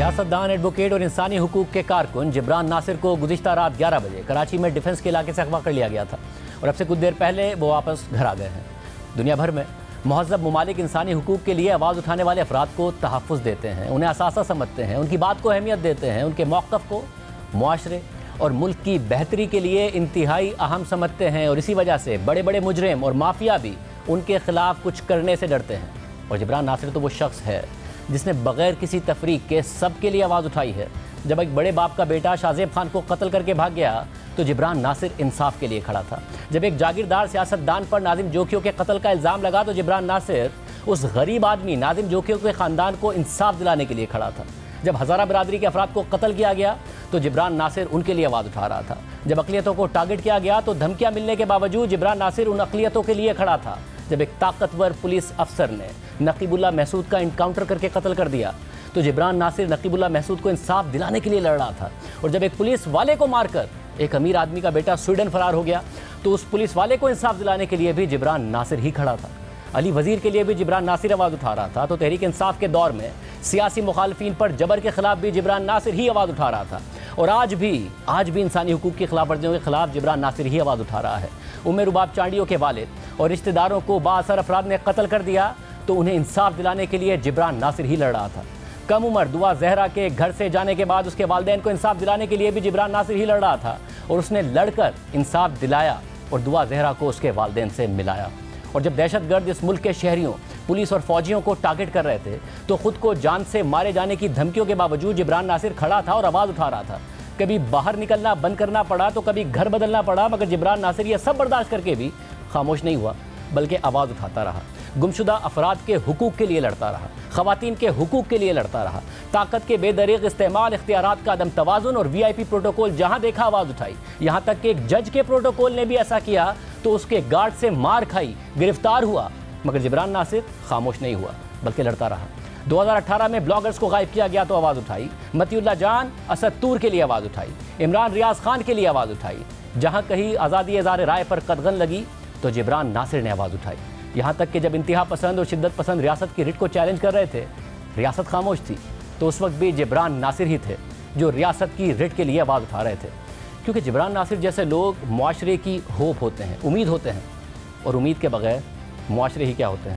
सियासतदान, एडवोकेट और इंसानी हुकूक के कारकुन जिब्रान नासिर को गुज़िश्ता रात 11 बजे कराची में डिफेंस के इलाके से अगवा कर लिया गया था और अब से कुछ देर पहले वो वापस घर आ गए हैं। दुनिया भर में महज़ब ममालिक इंसानी हुकूक के लिए आवाज़ उठाने वाले अफराद को तहफ़्फ़ुज़ देते हैं, उन्हें असासा समझते हैं, उनकी बात को अहमियत देते हैं, उनके मौक़िफ़ को मुआशरे और मुल्क की बेहतरी के लिए इंतहाई अहम समझते हैं और इसी वजह से बड़े बड़े मुजरिम और माफिया भी उनके ख़िलाफ़ कुछ करने से डरते हैं। और जिब्रान नासिर तो वो शख्स है जिसने बग़ैर किसी तफरीक के सब के लिए आवाज़ उठाई है। जब एक बड़े बाप का बेटा शाहज़ेब खान को कत्ल करके भाग गया तो जिब्रान नासिर इंसाफ के लिए खड़ा था। जब एक जागीरदार सियासतदान पर नाजिम जोखियों के कत्ल का इल्ज़ाम लगा तो जिब्रान नासिर उस गरीब आदमी नाजिम जोखियों के ख़ानदान को इंसाफ दिलाने के लिए खड़ा था। जब हज़ारा बरादरी के अफराद को कत्ल किया गया तो जिब्रान नासिर उनके लिए आवाज़ उठा रहा था। जब अक़लियतों को टारगेट किया गया तो धमकियाँ मिलने के बावजूद जिब्रान नासिर उन अक़लियतों के लिए खड़ा था। जब एक ताकतवर पुलिस अफसर ने नकीबुल्लाह महसूद का इनकाउंटर करके कत्ल कर दिया तो जिब्रान नासिर नकीबुल्लाह महसूद को इंसाफ दिलाने के लिए लड़ रहा था। और जब एक पुलिस वाले को मारकर एक अमीर आदमी का बेटा स्वीडन फरार हो गया तो उस पुलिस वाले को इंसाफ दिलाने के लिए भी जिब्रान नासिर ही खड़ा था। अली वज़ीर के लिए भी जिब्रान नासिर आवाज़ उठा रहा था तो तहरीक इंसाफ के दौर में सियासी मुखालफिन पर जबर के ख़िलाफ़ भी जिब्रान नासिर ही आवाज़ उठा रहा था। और आज भी इंसानी हुकूक की खिलाफ वर्जियों के ख़िलाफ़ जिब्रान नासिर ही आवाज़ उठा रहा है। उम्मे रुबाब चांडियों के वालिद और रिश्तेदारों को बाअसर अफराद ने कत्ल कर दिया तो उन्हें इंसाफ दिलाने के लिए जिब्रान नासिर ही लड़ रहा था। कम उम्र दुआ जहरा के घर से जाने के बाद उसके वालिदैन को इंसाफ दिलाने के लिए भी जिब्रान नासिर ही लड़ रहा था और उसने लड़कर इंसाफ दिलाया और दुआ जहरा को उसके वालिदैन से मिलाया। और जब दहशतगर्द इस मुल्क के शहरियों, पुलिस और फौजियों को टारगेट कर रहे थे तो ख़ुद को जान से मारे जाने की धमकियों के बावजूद जिब्रान नासिर खड़ा था और आवाज़ उठा रहा था। कभी बाहर निकलना बंद करना पड़ा तो कभी घर बदलना पड़ा, मगर जिब्रान नासिर यह सब बर्दाश्त करके भी खामोश नहीं हुआ बल्कि आवाज़ उठाता रहा। गुमशुदा अफराद के हुकूक के लिए लड़ता रहा, ख़वातीन के हुकूक के लिए लड़ता रहा। ताकत के बेदरीग इस्तेमाल, इख्तियारात का अदम तवाज़ुन और VIP प्रोटोकॉल जहाँ देखा आवाज़ उठाई। यहाँ तक कि एक जज के प्रोटोकॉल ने भी ऐसा किया तो उसके गार्ड से मार खाई, गिरफ्तार हुआ, मगर जिब्रान नासिर खामोश नहीं हुआ बल्कि लड़ता रहा। 2018 में ब्लॉगर्स को गायब किया गया तो आवाज़ उठाई। मतीउल्लाह जान असद तूर के लिए आवाज़ उठाई। इमरान रियाज खान के लिए आवाज़ उठाई। जहाँ कहीं आज़ादी इज़हार राय पर कदगन लगी तो जिब्रान नासिर ने आवाज़ उठाई। यहाँ तक कि जब इंतहा पसंद और शिद्दत पसंद रियासत की रिट को चैलेंज कर रहे थे, रियासत खामोश थी, तो उस वक्त भी जिब्रान नासिर ही थे जो रियासत की रिट के लिए आवाज़ उठा रहे थे। क्योंकि जिब्रान नासिर जैसे लोग मुआशरे की होप होते हैं, उम्मीद होते हैं, और उम्मीद के बगैर मुआशरे ही क्या होते हैं।